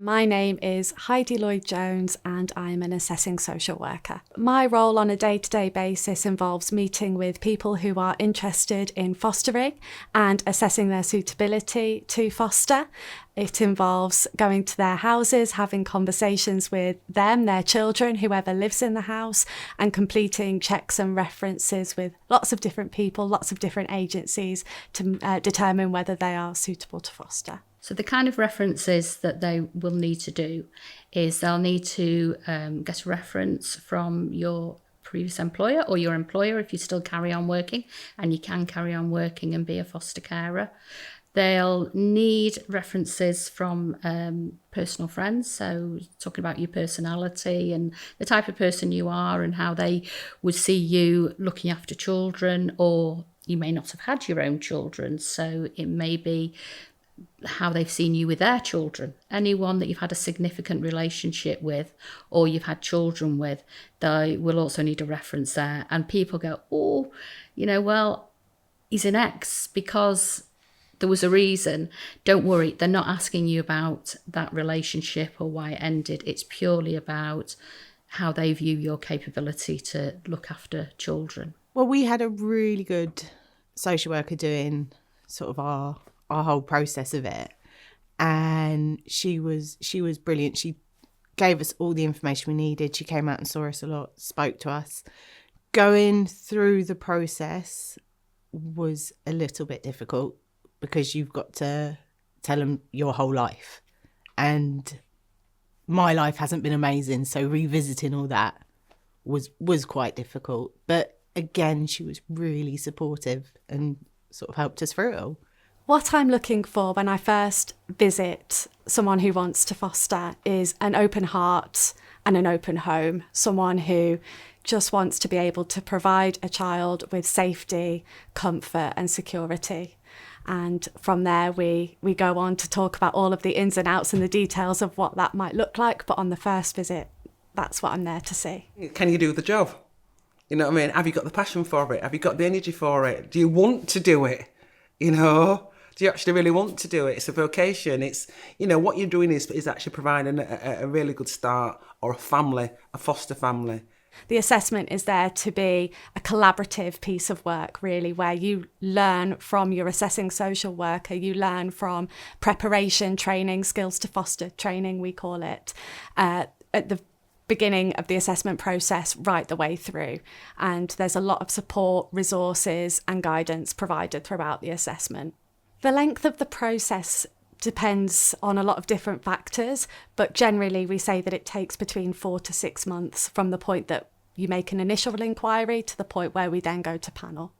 My name is Heidi Lloyd-Jones and I'm an assessing social worker. My role on a day-to-day basis involves meeting with people who are interested in fostering and assessing their suitability to foster. It involves going to their houses, having conversations with them, their children, whoever lives in the house, and completing checks and references with lots of different people, lots of different agencies to determine whether they are suitable to foster. So the kind of references that they will need to do is they'll need to get a reference from your previous employer or your employer if you still carry on working, and you can carry on working and be a foster carer. They'll need references from personal friends, so talking about your personality and the type of person you are and how they would see you looking after children, or you may not have had your own children, so it may be how they've seen you with their children. Anyone that you've had a significant relationship with or you've had children with, they will also need a reference there. And people go, oh, well, he's an ex because there was a reason. Don't worry, they're not asking you about that relationship or why it ended. It's purely about how they view your capability to look after children. Well, we had a really good social worker doing sort of our whole process of it, and she was brilliant. She gave us all the information we needed. She came out and saw us a lot, spoke to us. Going through the process was a little bit difficult because you've got to tell them your whole life, and my life hasn't been amazing, so revisiting all that was quite difficult. But again, she was really supportive and sort of helped us through it all. What I'm looking for when I first visit someone who wants to foster is an open heart and an open home, someone who just wants to be able to provide a child with safety, comfort and security. And from there, we go on to talk about all of the ins and outs and the details of what that might look like. But on the first visit, that's what I'm there to see. Can you do the job? You know what I mean? Have you got the passion for it? Have you got the energy for it? Do you want to do it? Do you actually really want to do it? It's a vocation. It's, what you're doing is actually providing a really good start, or a foster family. The assessment is there to be a collaborative piece of work, really, where you learn from your assessing social worker, you learn from preparation training, skills to foster training, we call it, at the beginning of the assessment process right the way through. And there's a lot of support, resources and guidance provided throughout the assessment. The length of the process depends on a lot of different factors, but generally we say that it takes between 4 to 6 months from the point that you make an initial inquiry to the point where we then go to panel.